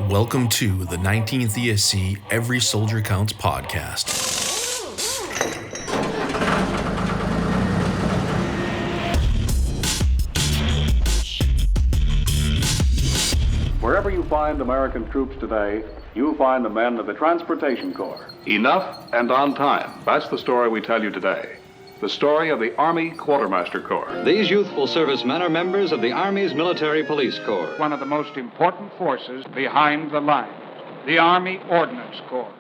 Welcome to the 19th ESC Every Soldier Counts podcast. Wherever you find American troops today, you find the men of the Transportation Corps. Enough and on time. That's the story we tell you today. The story of the Army Quartermaster Corps. These youthful servicemen are members of the Army's Military Police Corps. One of the most important forces behind the lines, the Army Ordnance Corps.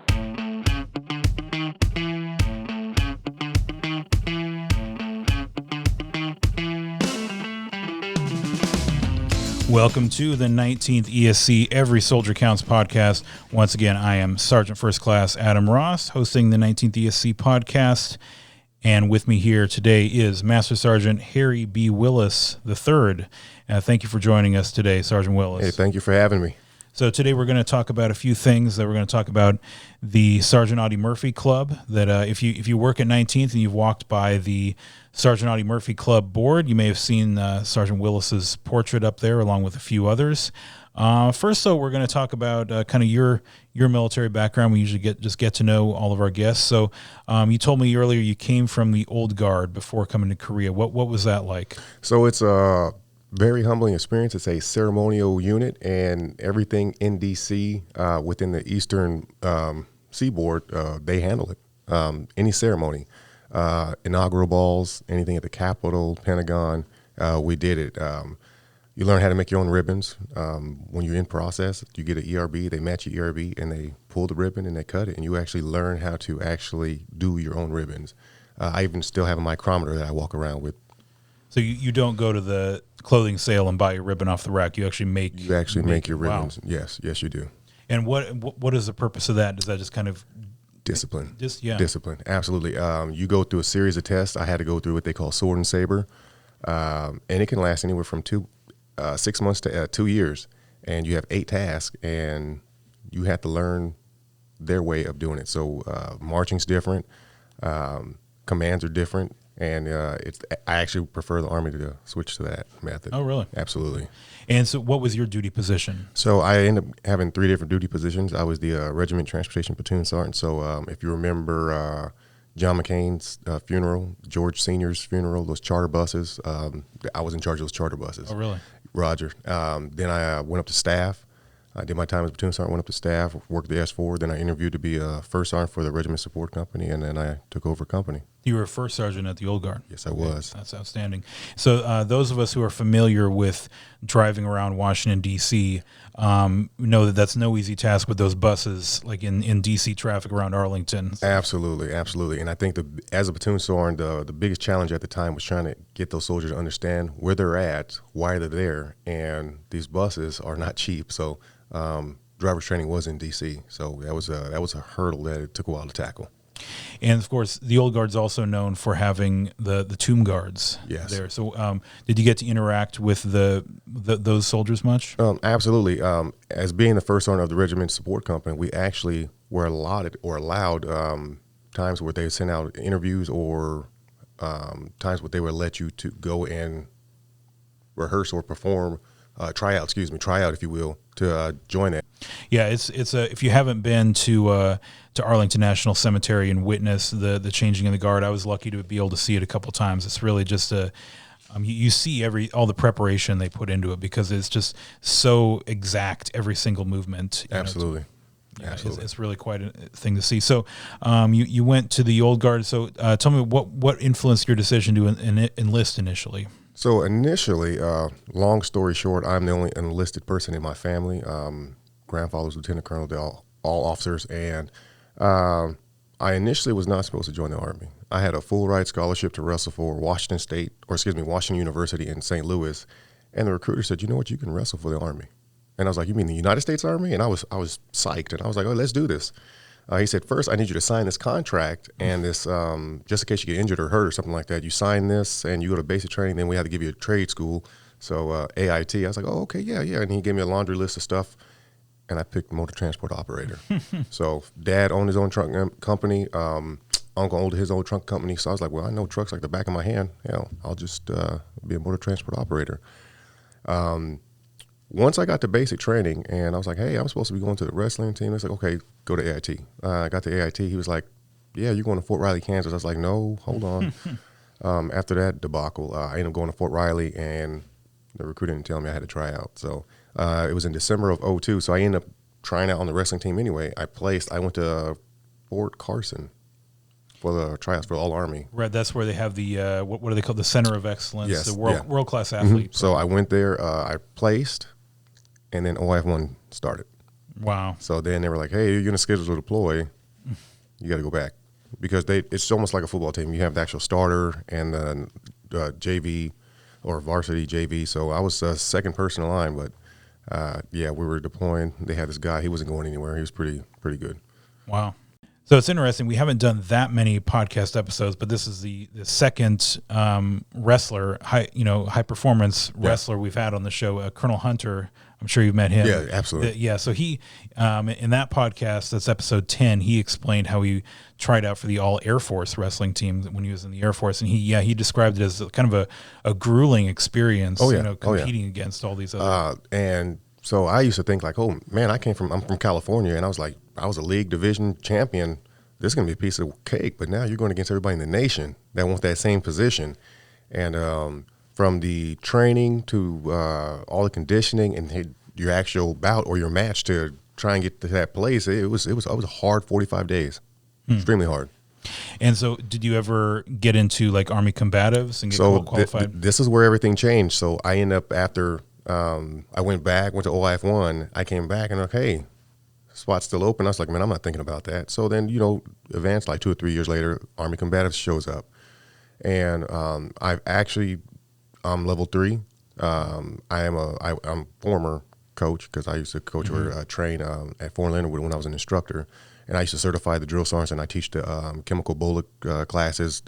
Welcome to the 19th ESC Every Soldier Counts podcast. Once again, I am Sergeant First Class Adam Ross, hosting the 19th ESC podcast. And with me here today is Master Sgt. Harry B. Willis III. Thank you for joining us today, Sergeant Willis. Hey, thank you for having me. So today we're going to talk about a few things. We're going to talk about the Sergeant Audie Murphy Club. That if you work at 19th and you've walked by the Sergeant Audie Murphy Club board, you may have seen Sergeant Willis's portrait up there, along with a few others. First, though, we're going to talk about kind of your military background. We usually get to know all of our guests. So you told me earlier you came from the Old Guard before coming to Korea. What was that like? So it's a very humbling experience. It's a ceremonial unit, and everything in D.C. Within the Eastern Seaboard, they handle it. Any ceremony, inaugural balls, anything at the Capitol, Pentagon, we did it. You learn how to make your own ribbons. When you're in process, you get an ERB, they match your ERB, and they pull the ribbon and they cut it, and you actually learn how to actually do your own ribbons. I even still have a micrometer that I walk around with. So you don't go to the clothing sale and buy your ribbon off the rack. You actually make your ribbons. Wow. Yes, you do. And what is the purpose of that? Does that just kind of discipline? Discipline, absolutely. You go through a series of tests. I had to go through what they call sword and saber, and it can last anywhere from 6 months to 2 years. And you have 8 tasks, and you have to learn their way of doing it. So marching's different, commands are different. And I actually prefer the Army to switch to that method. Oh, really? Absolutely. And so what was your duty position? So I ended up having 3 different duty positions. I was the Regiment Transportation Platoon Sergeant. So if you remember John McCain's funeral, George Sr.'s funeral, those charter buses, I was in charge of those charter buses. Oh, really? Roger. Then I went up to staff. I did my time as platoon sergeant, went up to staff, worked the S4. Then I interviewed to be a first sergeant for the Regiment Support Company, and then I took over company. You were a first sergeant at the Old Guard. Yes, I was. That's outstanding. So those of us who are familiar with driving around Washington, D.C., know that that's no easy task with those buses, like in D.C. traffic around Arlington. Absolutely. And I think as a platoon sergeant, the biggest challenge at the time was trying to get those soldiers to understand where they're at, why they're there, and these buses are not cheap. So driver's training was in D.C., so that was a hurdle that it took a while to tackle. And of course, the Old Guard's also known for having the tomb guards. Yes. There. So, did you get to interact with those soldiers much? Absolutely. As being the first sergeant of the Regiment Support Company, we actually were allowed times where they sent out interviews or times where they would let you to go and rehearse or perform. Try out, if you will, to join it. Yeah, it's if you haven't been to Arlington National Cemetery and witness the changing of the guard, I was lucky to be able to see it a couple times. It's really just you see all the preparation they put into it because it's just so exact, every single movement. Absolutely. Absolutely. It's really quite a thing to see. So you went to the Old Guard. So tell me what influenced your decision to enlist initially? So initially, long story short, I'm the only enlisted person in my family. Grandfather's lieutenant colonel, they're all officers, and I initially was not supposed to join the Army. I had a full ride scholarship to wrestle for Washington University in St. Louis, and the recruiter said, "You know what? You can wrestle for the Army." And I was like, "You mean the United States Army?" And I was psyched, and I was like, "Oh, let's do this." He said, "First, I need you to sign this contract, and this, just in case you get injured or hurt or something like that, you sign this, and you go to basic training. Then we had to give you a trade school, so AIT." I was like, "Oh, okay, yeah." And he gave me a laundry list of stuff, and I picked motor transport operator. So Dad owned his own truck company. Uncle owned his own truck company. So I was like, well, I know trucks like the back of my hand. I'll just be a motor transport operator. once I got to basic training and I was like, hey, I'm supposed to be going to the wrestling team. It's like, okay, go to AIT. I got to AIT. He was like, yeah, you're going to Fort Riley, Kansas. I was like, no, hold on. After that debacle, I ended up going to Fort Riley, and the recruiter didn't tell me I had to try out. So it was in December of 2002. So I ended up trying out on the wrestling team anyway. I went to Fort Carson for the tryouts for the All Army. Right, that's where they have the what do they call the Center of Excellence, yes, the world class athlete. So I went there, I placed, and then OIF1 started. Wow. So then they were like, hey, you're going to schedule to deploy. You got to go back. Because it's almost like a football team. You have the actual starter and the JV or varsity JV. So I was the second person in line, but we were deploying. They had this guy. He wasn't going anywhere. He was pretty good. Wow. So it's interesting. We haven't done that many podcast episodes, but this is the second wrestler, high performance wrestler we've had on the show. Colonel Hunter. I'm sure you've met him. Yeah, absolutely. So he, in that podcast, that's episode 10. He explained how he tried out for the All Air Force wrestling team when he was in the Air Force, and he described it as kind of a grueling experience. Competing against all these other. And so I used to think like, oh man, I'm from California, and I was like, I was a league division champion. This is gonna be a piece of cake. But now you're going against everybody in the nation that wants that same position, and from the training to all the conditioning and your actual bout or your match to try and get to that place, it was a hard 45 days, extremely hard. And so, did you ever get into like Army combatives and get qualified? This is where everything changed. So I ended up after I went to OIF1. I came back and okay, spot's still open. I was like, man, I'm not thinking about that. So then advanced like 2 or 3 years later, Army combatives shows up, and I'm level 3. I'm former coach because I used to coach or train at Fort Leonard when I was an instructor, and I used to certify the drill sergeants, and I teach the chemical bullet classes,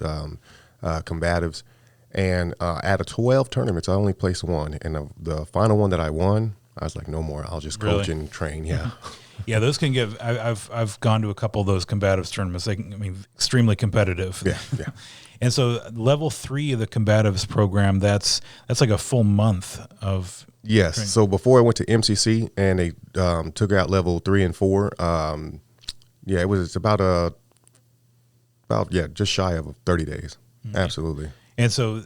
combatives, and out of 12 tournaments, I only placed 1, and the final one that I won, I was like, no more. I'll just coach and train. Yeah. Yeah, those can give. I've gone to a couple of those combatives tournaments. Extremely competitive. Yeah. And so, level 3 of the combatives program, that's like a full month of. Yes. training. So before I went to MCC and they took out level 3 and 4, it's about just shy of 30 days. Mm-hmm. Absolutely. And so,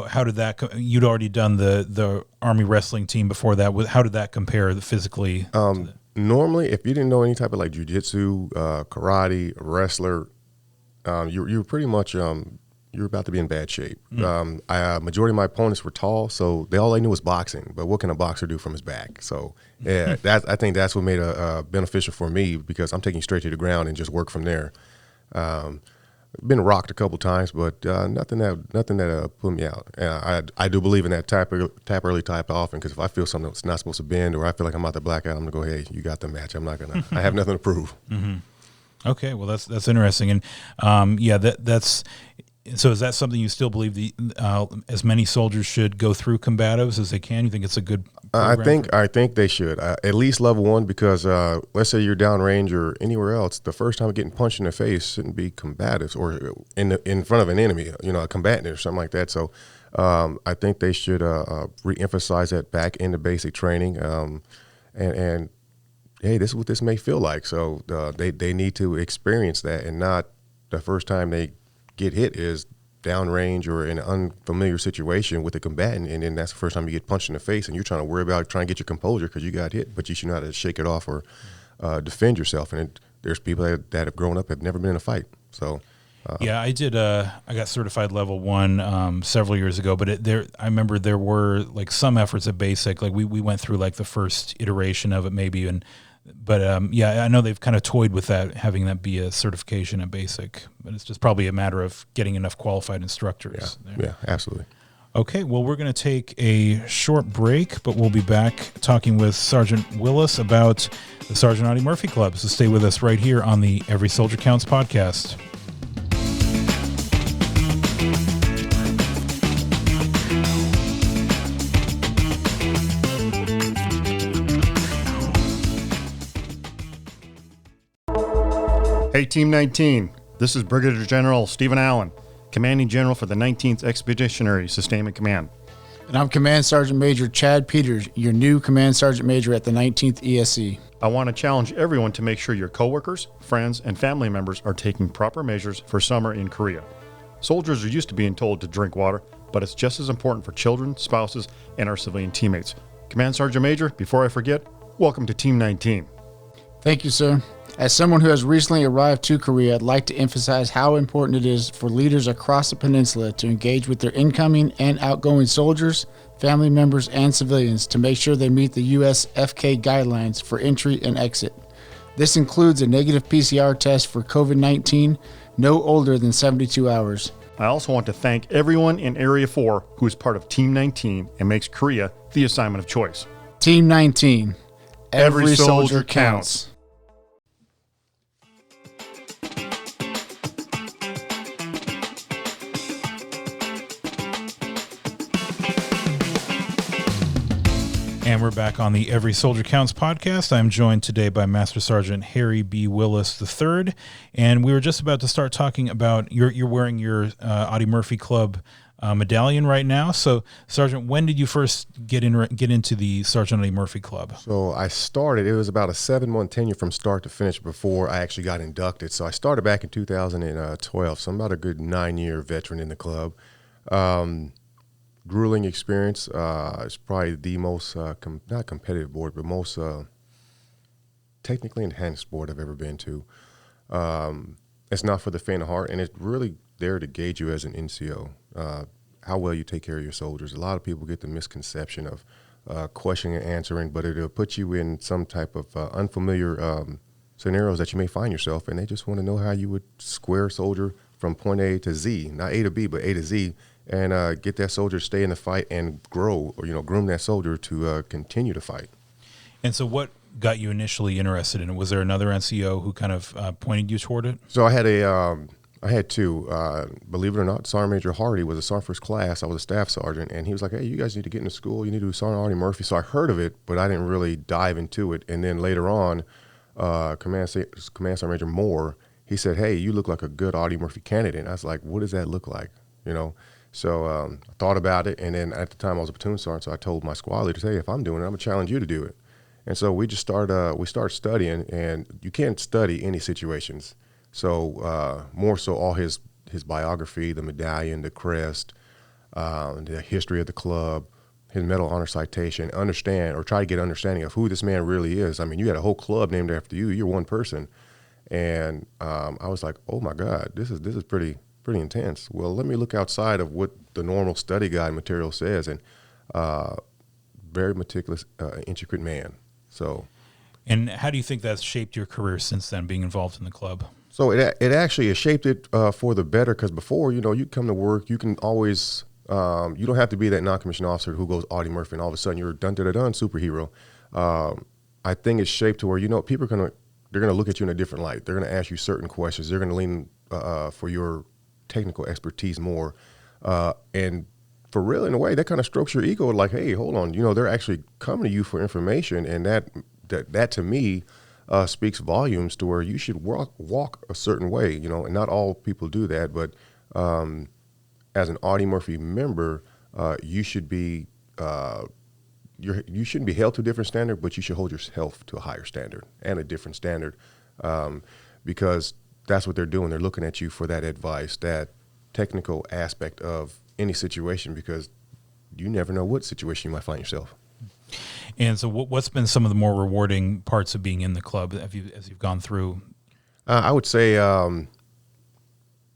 how did that? You'd already done the Army wrestling team before that. How did that compare physically? Normally, if you didn't know any type of like jiu-jitsu, karate, wrestler, you're pretty much you're about to be in bad shape. Majority of my opponents were tall, so all they knew was boxing. But what can a boxer do from his back? So yeah, I think that's what made it beneficial for me because I'm taking straight to the ground and just work from there. Been rocked a couple times, but nothing that put me out. I do believe in that tap early, tap often, because if I feel something that's not supposed to bend or I feel like I'm about to black out, I'm gonna go, hey, you got the match. I'm not gonna. I have nothing to prove. Mm-hmm. Okay, well that's interesting, and that's. So is that something you still believe as many soldiers should go through combatives as they can? You think it's a good program? I think they should at least level 1 because let's say you're downrange or anywhere else, the first time getting punched in the face shouldn't be combatives or in front of an enemy, a combatant or something like that. So I think they should reemphasize that back into basic training and hey, this is what this may feel like. So they need to experience that and not the first time they get hit is downrange or in an unfamiliar situation with a combatant, and then that's the first time you get punched in the face, and you're trying to worry about trying to get your composure because you got hit, but you should know how to shake it off or defend yourself. And there's people that have grown up have never been in a fight. So I did. I got certified level 1 several years ago, but I remember there were like some efforts at basic. Like we went through like the first iteration of it maybe, but I know they've kind of toyed with that, having that be a certification at basic, but it's just probably a matter of getting enough qualified instructors. Yeah, absolutely. Okay, well, we're going to take a short break, but we'll be back talking with Sergeant Willis about the Sergeant Audie Murphy Club. So stay with us right here on the Every Soldier Counts podcast. Hey Team 19, this is Brigadier General Stephen Allen, Commanding General for the 19th Expeditionary Sustainment Command. And I'm Command Sergeant Major Chad Peters, your new Command Sergeant Major at the 19th ESC. I want to challenge everyone to make sure your coworkers, friends, and family members are taking proper measures for summer in Korea. Soldiers are used to being told to drink water, but it's just as important for children, spouses, and our civilian teammates. Command Sergeant Major, before I forget, welcome to Team 19. Thank you, sir. As someone who has recently arrived to Korea, I'd like to emphasize how important it is for leaders across the peninsula to engage with their incoming and outgoing soldiers, family members, and civilians to make sure they meet the U.S. FK guidelines for entry and exit. This includes a negative PCR test for COVID-19 no older than 72 hours. I also want to thank everyone in Area 4 who is part of Team 19 and makes Korea the assignment of choice. Team 19. Every soldier counts. And we're back on the Every Soldier Counts podcast. I'm joined today by Master Sergeant Harry B. Willis III, and we were just about to start talking about you're wearing your Audie Murphy Club medallion right now. So, Sergeant, when did you first get into the Sergeant Audie Murphy Club? So I started, it was about a 7-month tenure from start to finish before I actually got inducted. So I started back in 2012, so I'm about a good 9-year veteran in the club. Grueling experience. It's probably the most, not competitive board, but most technically enhanced board I've ever been to. It's not for the faint of heart, and it's really there to gauge you as an NCO, how well you take care of your soldiers. A lot of people get the misconception of questioning and answering, but it'll put you in some type of unfamiliar scenarios that you may find yourself, and they just want to know how you would square a soldier from point A to Z, not A to B, but A to Z, and get that soldier to stay in the fight and grow, or groom that soldier to continue to fight. And so what got you initially interested in it? Was there another NCO who kind of pointed you toward it? So I had two. Believe it or not, Sergeant Major Hardy was a Sergeant First Class. I was a staff sergeant, and he was like, hey, you guys need to get into school. You need to do Sergeant Audie Murphy. So I heard of it, but I didn't really dive into it. And then later on, Command Sergeant Major Moore, he said, hey, you look like a good Audie Murphy candidate. And I was like, what does that look like? So I thought about it, and then at the time I was a platoon sergeant, so I told my squad leader, hey, if I'm doing it, I'm going to challenge you to do it. And so we just started studying, and you can't study any situations. So more so all his biography, the medallion, the crest, the history of the club, his Medal of Honor citation, try to get understanding of who this man really is. I mean, you had a whole club named after you. You're one person. And I was like, oh, my God, this is pretty intense. Well, let me look outside of what the normal study guide material says, and very meticulous, intricate man. So, and how do you think that's shaped your career since then, being involved in the club? So it actually has shaped it for the better, because before, you come to work, you can always, you don't have to be that non-commissioned officer who goes Audie Murphy and all of a sudden you're done superhero. I think it's shaped to where, people they're going to look at you in a different light. They're going to ask you certain questions. They're going to lean for your technical expertise more, and for real, in a way, that kind of strokes your ego, like, hey, hold on, they're actually coming to you for information, and that to me speaks volumes to where you should walk a certain way, and not all people do that, but as an Audie Murphy member, you should be you shouldn't be held to a different standard, but you should hold yourself to a higher standard and a different standard, because that's what they're doing. They're looking at you for that advice, that technical aspect of any situation, because you never know what situation you might find yourself. And so what's been some of the more rewarding parts of being in the club as you've gone through? I would say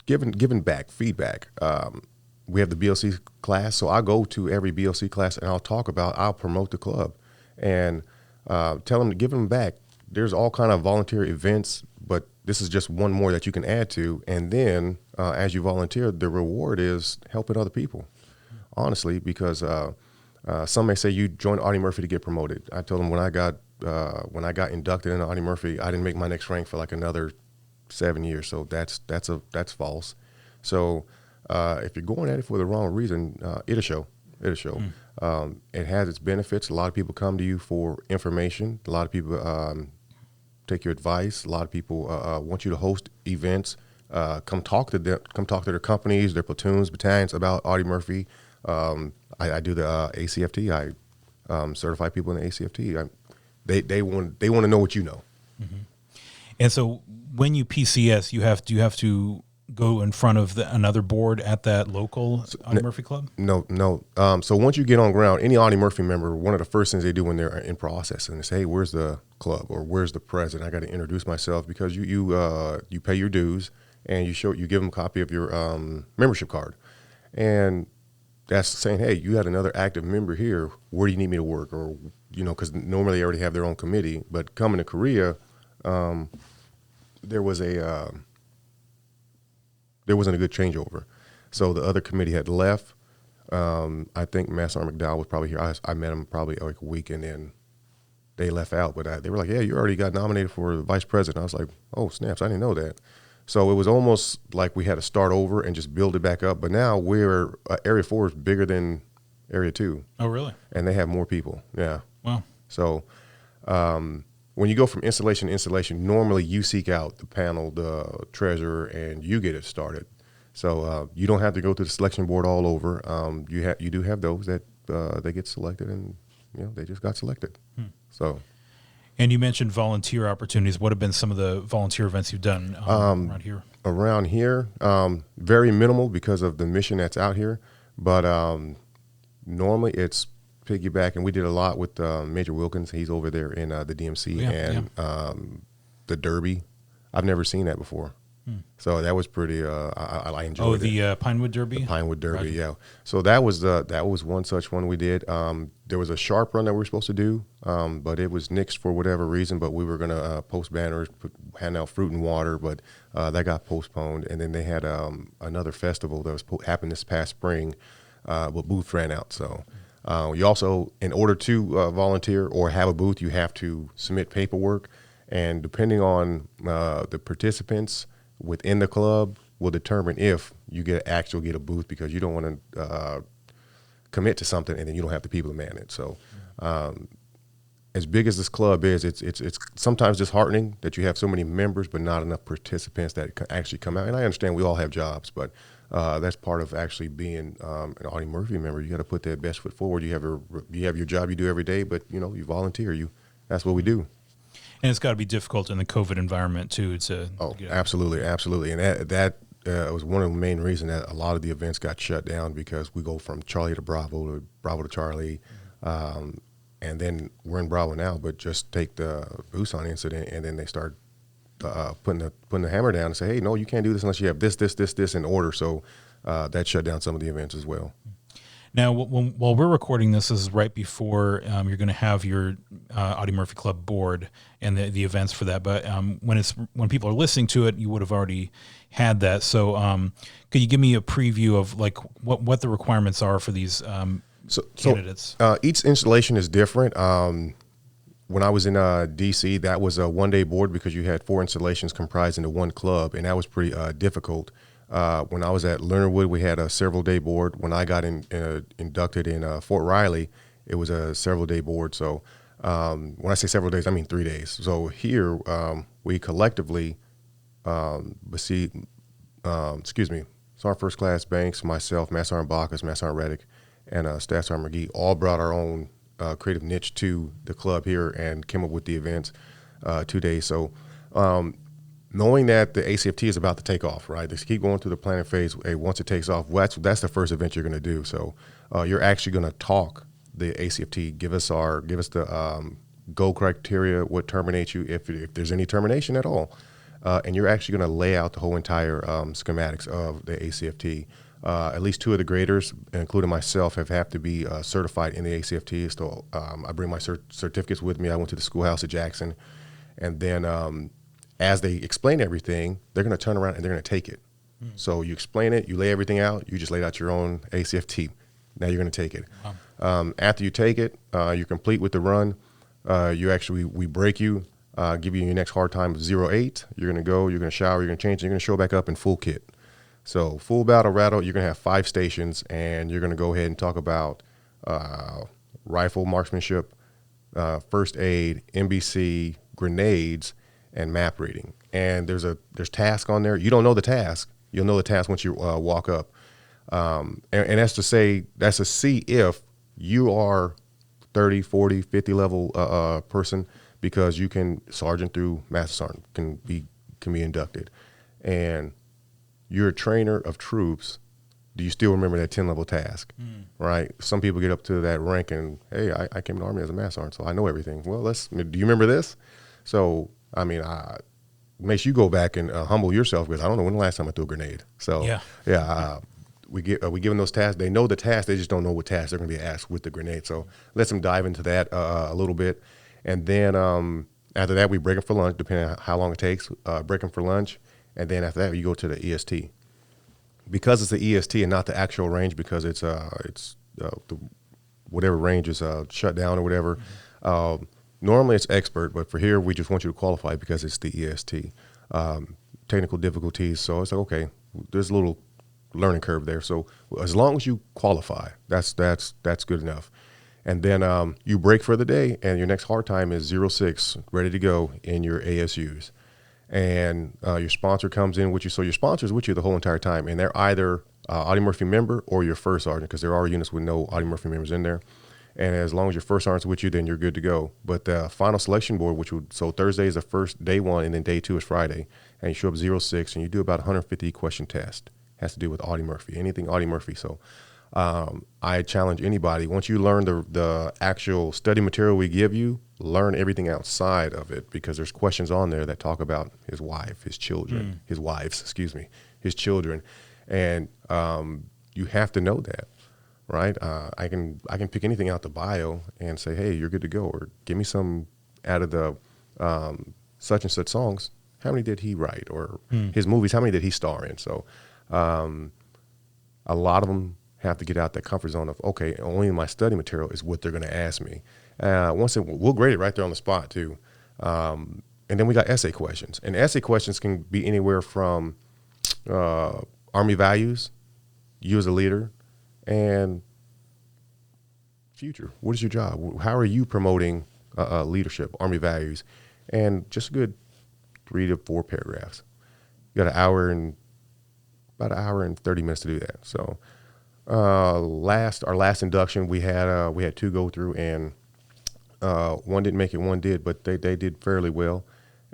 giving back, feedback. We have the BLC class, so I go to every BLC class and I'll promote the club and tell them to give them back. There's all kind of volunteer events, but this is just one more that you can add to. And then as you volunteer, the reward is helping other people, honestly, because some may say you joined Audie Murphy to get promoted. I told them when I got inducted into Audie Murphy, I didn't make my next rank for like another 7 years. So that's false. So if you're going at it for the wrong reason, it'll show. It has its benefits. A lot of people come to you for information. A lot of people take your advice. A lot of people want you to host events. Come talk to them. Come talk to their companies, their platoons, battalions about Audie Murphy. A I do the ACFT. I certify people in the ACFT. They want to know what you know. And so when you PCS, you have to go in front of another board at that local Audie Murphy Club? No. So once you get on ground, any Audie Murphy member, one of the first things they do when they're in process, and they say, hey, where's the club or where's the president? I got to introduce myself, because you pay your dues and you give them a copy of your membership card. And that's saying, hey, you had another active member here. Where do you need me to work? Or, because normally they already have their own committee. But coming to Korea, there wasn't a good changeover. So the other committee had left. I think Master Sgt. McDowell was probably here. I met him probably like a week, and then they left out. But they were like, yeah, you already got nominated for the vice president. I was like, oh, snaps, I didn't know that. So it was almost like we had to start over and just build it back up. But now Area 4 is bigger than Area 2. Oh, really? And they have more people. Yeah. Wow. So when you go from installation to installation, normally you seek out the panel, the treasurer, and you get it started. So you don't have to go through the selection board all over. You do have those that they get selected, and they just got selected. So. And you mentioned volunteer opportunities. What have been some of the volunteer events you've done around here? Around here, very minimal because of the mission that's out here. But normally it's piggyback, and we did a lot with Major Wilkins. He's over there in the DMC the Derby. I've never seen that before. So that was pretty. I enjoyed it. The Pinewood Derby. The Pinewood Derby, yeah. So that was one such one we did. There was a sharp run that we were supposed to do, but it was nixed for whatever reason. But we were gonna post banners, hand out fruit and water, but that got postponed. And then they had another festival that was happened this past spring, but booth ran out. So you also, in order to volunteer or have a booth, you have to submit paperwork, and depending on the participants within the club will determine if you get a booth, because you don't want to commit to something and then you don't have the people to man it. So as big as this club is, it's sometimes disheartening that you have so many members but not enough participants that can actually come out. And I understand we all have jobs, but that's part of actually being an Audie Murphy member. You got to put that best foot forward. You have your job you do every day, but you volunteer. That's what we do. And it's got to be difficult in the COVID environment too. Absolutely, and that was one of the main reasons that a lot of the events got shut down, because we go from Charlie to Bravo to Charlie, and then we're in Bravo now. But just take the Busan incident, and then they start putting the hammer down and say, hey, no, you can't do this unless you have this in order. So that shut down some of the events as well. Now, while we're recording this is right before you're going to have your Audie Murphy Club board and the events for that. But when people are listening to it, you would have already had that. So could you give me a preview of like what the requirements are for these candidates? Each installation is different. When I was in D.C., that was a one-day board because you had 4 installations comprised into one club, and that was pretty difficult. When I was at Leonardwood, we had a several-day board. When I got inducted in Fort Riley, it was a several-day board. So when I say several days, I mean 3 days. So here we collectively, Sergeant First Class Banks, myself, Master Sergeant Bacchus, Master Sergeant Reddick, and Staff Sergeant McGee all brought our own creative niche to the club here and came up with the events 2 days. So knowing that the ACFT is about to take off, right? They keep going through the planning phase. Hey, once it takes off, that's the first event you're going to do. So you're actually going to talk the ACFT, give us the goal criteria, what terminates you, if there's any termination at all. And you're actually going to lay out the whole entire schematics of the ACFT. At least 2 of the graders, including myself, have to be certified in the ACFT. So I bring my certificates with me. I went to the schoolhouse at Jackson. And then as they explain everything, they're going to turn around and they're going to take it. So you explain it, you lay everything out, you just laid out your own ACFT. Now you're going to take it. Wow. After you take it, you're complete with the run. We break you, give you your next hard time of 08. You're going to go, you're going to shower, you're going to change, and you're going to show back up in full kit. So full battle rattle, you're going to have 5 stations, and you're going to go ahead and talk about rifle marksmanship, first aid, NBC, grenades, and map reading. And there's task on there. You don't know the task. You'll know the task once you walk up. And that's to see if you are 30, 40, 50 level person, because you can sergeant through master sergeant can be inducted, and you're a trainer of troops. Do you still remember that 10 level task? Right? Some people get up to that rank and, hey, I came in the Army as a master sergeant, so I know everything. Well, do you remember this? So, I mean, make sure you go back and humble yourself, because I don't know when the last time I threw a grenade. So, we given those tasks. They know the task, they just don't know what task they're going to be asked with the grenade. So let's them dive into that a little bit. And then after that, we break them for lunch, depending on how long it takes, break them for lunch. And then after that, you go to the EST. Because it's the EST and not the actual range, because it's whatever range is shut down or whatever. Normally it's expert, but for here, we just want you to qualify because it's the EST. Technical difficulties, so it's like, okay, there's a little learning curve there. So as long as you qualify, that's good enough. And then you break for the day, and your next hard time is 06, ready to go in your ASUs. And your sponsor comes in with you. So your sponsor's with you the whole entire time, and they're either Audie Murphy member or your first sergeant, because there are units with no Audie Murphy members in there. And as long as your first sergeant's with you, then you're good to go. But the final selection board, so Thursday is the first day one, and then day two is Friday. And you show up 06, and you do about 150 question test. Has to do with Audie Murphy, anything Audie Murphy. So I challenge anybody, once you learn the actual study material we give you, learn everything outside of it, because there's questions on there that talk about his wife, his children, his children. And you have to know that, right? I can pick anything out the bio and say, hey, you're good to go, or give me some out of the such and such songs. How many did he write? Or his movies, how many did he star in? So a lot of them have to get out that comfort zone of, okay, only my study material is what they're going to ask me. We'll grade it right there on the spot too. And then we got essay questions, and essay questions can be anywhere from Army values, you as a leader, and future. What is your job? How are you promoting leadership, Army values, and just a good 3 to 4 paragraphs. You got about an hour and 30 minutes to do that. So our last induction, we had 2 go through, and one didn't make it, one did, but they did fairly well.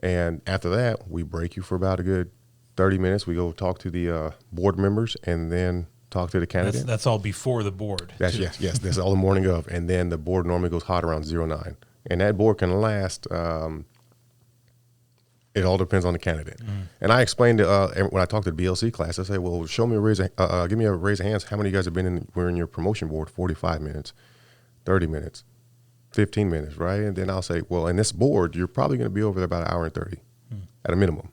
And after that, we break you for about a good 30 minutes. We go talk to the board members, and then talk to the candidate. That's all before the board. Yes. That's all the morning of. And then the board normally goes hot around 09. And that board can last, it all depends on the candidate. And I explained when I talked to the BLC class, I say, well, give me a raise of hands. How many of you guys have were in your promotion board 45 minutes, 30 minutes, 15 minutes, right? And then I'll say, well, in this board, you're probably going to be over there about an hour and 30 at a minimum.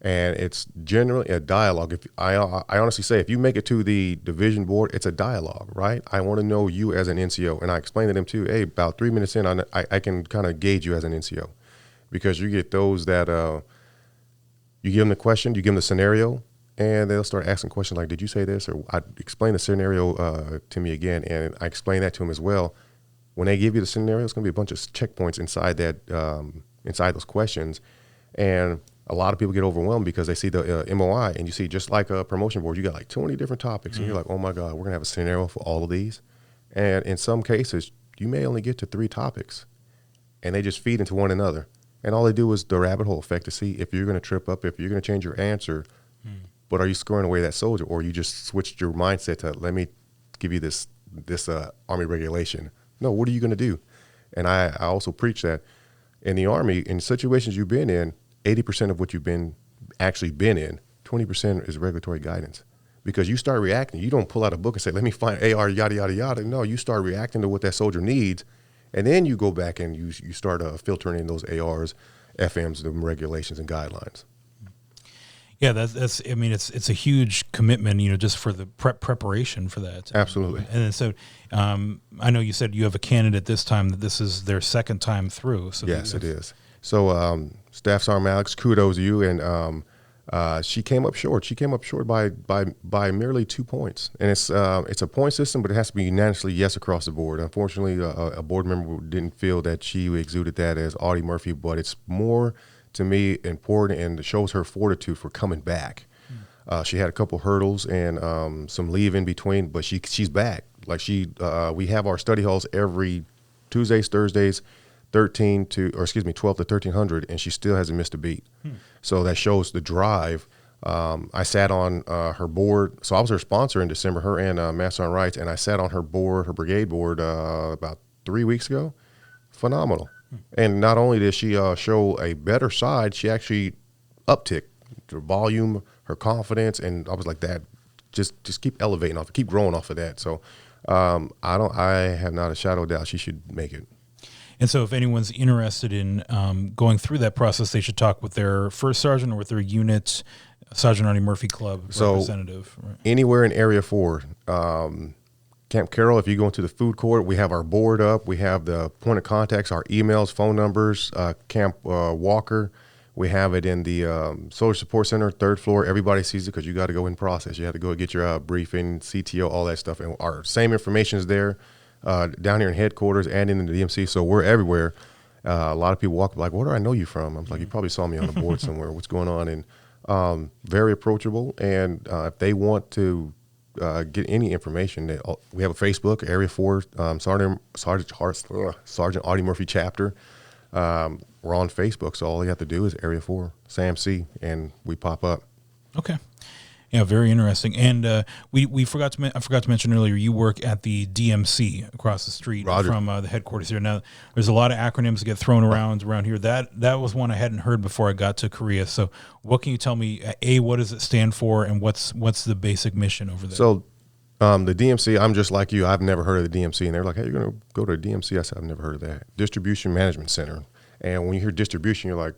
And it's generally a dialogue. If I honestly say, if you make it to the division board, it's a dialogue, right? I want to know you as an NCO. And I explain to them too, hey, about 3 minutes in, I can kind of gauge you as an NCO. Because you get those that you give them the question, you give them the scenario, and they'll start asking questions like, did you say this? Or I explain the scenario to me again, and I explain that to them as well. When they give you the scenario, it's going to be a bunch of checkpoints inside that inside those questions. And a lot of people get overwhelmed because they see the MOI, and you see just like a promotion board, you got like 20 different topics, and you're like, oh my God, we're going to have a scenario for all of these. And in some cases, you may only get to 3 topics, and they just feed into one another. And all they do is the rabbit hole effect to see if you're going to trip up, if you're going to change your answer, but are you scoring away that soldier, or you just switched your mindset to, let me give you this Army regulation. No, what are you going to do? And I also preach that in the Army, in situations you've been in, 80% of what you've been in, 20% is regulatory guidance. Because you start reacting. You don't pull out a book and say, let me find AR, yada, yada, yada. No, you start reacting to what that soldier needs. And then you go back and you start filtering in those ARs, FMs, the regulations and guidelines. Yeah, that's. I mean, it's a huge commitment, just for the preparation for that. Absolutely. And then, so, I know you said you have a candidate this time that this is their second time through. So yes, it is. So, Staff Sergeant Alex, kudos to you, and she came up short. She came up short by merely 2 points, and it's a point system, but it has to be unanimously yes across the board. Unfortunately, a board member didn't feel that she exuded that as Audie Murphy, but it's more to me important, and it shows her fortitude for coming back. She had a couple hurdles and some leave in between, but she's back. Like we have our study halls every Tuesdays, Thursdays, 12 to 1300, and she still hasn't missed a beat. So that shows the drive. I sat on her board. So I was her sponsor in December, her and Master on Rights, and I sat on her board, her brigade board, about 3 weeks ago. Phenomenal. And not only did she show a better side, she actually upticked her volume, her confidence, and I was like, that just keep elevating off, keep growing off of that. So I have not a shadow of doubt she should make it. And so if anyone's interested in going through that process, they should talk with their first sergeant or with their unit Sergeant Audie Murphy Club representative. Right. Anywhere in Area 4, Camp Carroll, if you go into the food court, we have our board up. We have the point of contacts, our emails, phone numbers. Camp Walker, we have it in the Soldier Support Center, 3rd floor. Everybody sees it because you got to go in process. You have to go get your briefing, CTO, all that stuff. And our same information is there down here in headquarters and in the DMC. So we're everywhere. A lot of people walk like, where do I know you from? I'm like, you probably saw me on the board somewhere. What's going on? And very approachable. And if they want to get any information, we have a Facebook, Area 4, Sergeant Audie Murphy chapter. We're on Facebook, so all you have to do is Area 4, Sam C, and we pop up. Okay. Yeah, very interesting. And I forgot to mention earlier, you work at the DMC across the street from the headquarters here. Now, there's a lot of acronyms that get thrown around here. That was one I hadn't heard before I got to Korea. So what can you tell me, what does it stand for, and what's the basic mission over there? So the DMC, I'm just like you. I've never heard of the DMC. And they're like, hey, you're going to go to the DMC? I said, I've never heard of that. Distribution Management Center. And when you hear distribution, you're like,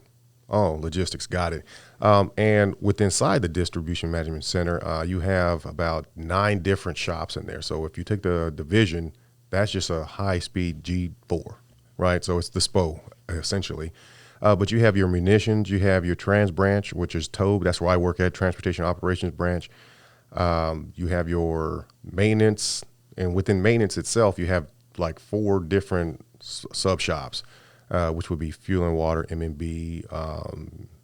oh, logistics, got it. And inside the Distribution Management Center, you have about 9 different shops in there. So if you take the division, that's just a high-speed G4, right? So it's the SPO, essentially. But you have your munitions, you have your trans branch, which is TOB. That's where I work at, Transportation Operations Branch. You have your maintenance, and within maintenance itself, you have like 4 different sub-shops. Which would be fuel and water, M&B,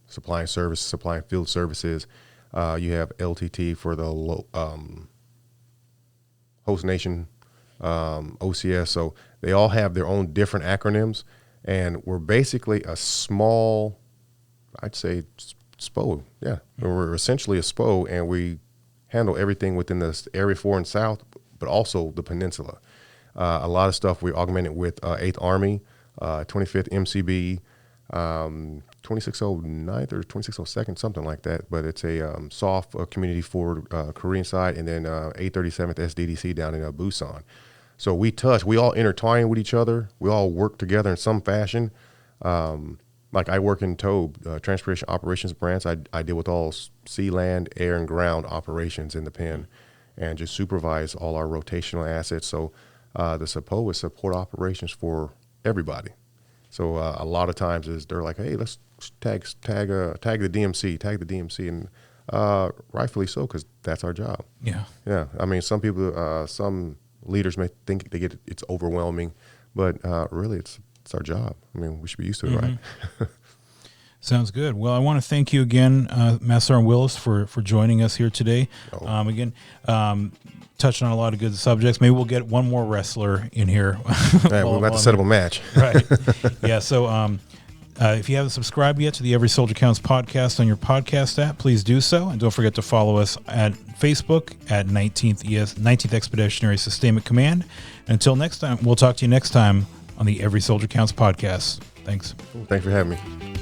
supplying service, supplying field services. You have LTT for the host nation, OCS. So they all have their own different acronyms, and we're basically a small, I'd say, SPO. Yeah, we're essentially a SPO, and we handle everything within the Area 4 and South, but also the peninsula. A lot of stuff we augment it with 8th Army, 25th MCB, 2609th or 2602nd, something like that. But it's a soft community for Korean side, and then 837th SDDC down in Busan. So we all intertwine with each other. We all work together in some fashion. Like I work in TOB, Transportation Operations Branch. I deal with all sea, land, air, and ground operations in the pen, and just supervise all our rotational assets. So the SAPO is support operations for everybody. So a lot of times they're like, hey, let's tag the DMC, and rightfully so, because that's our job. Yeah. I mean, some people, some leaders may think it's overwhelming, but really it's our job. I mean, we should be used to it, right? Sounds good. Well, I want to thank you again, Master Sgt. Willis, for joining us here today. Again, touching on a lot of good subjects. Maybe we'll get one more wrestler in here. We're about to set up a match. Right. Yeah. So if you haven't subscribed yet to the Every Soldier Counts podcast on your podcast app, please do so. And don't forget to follow us at Facebook at 19th Expeditionary Sustainment Command. And until next time, we'll talk to you next time on the Every Soldier Counts podcast. Thanks. Thanks for having me.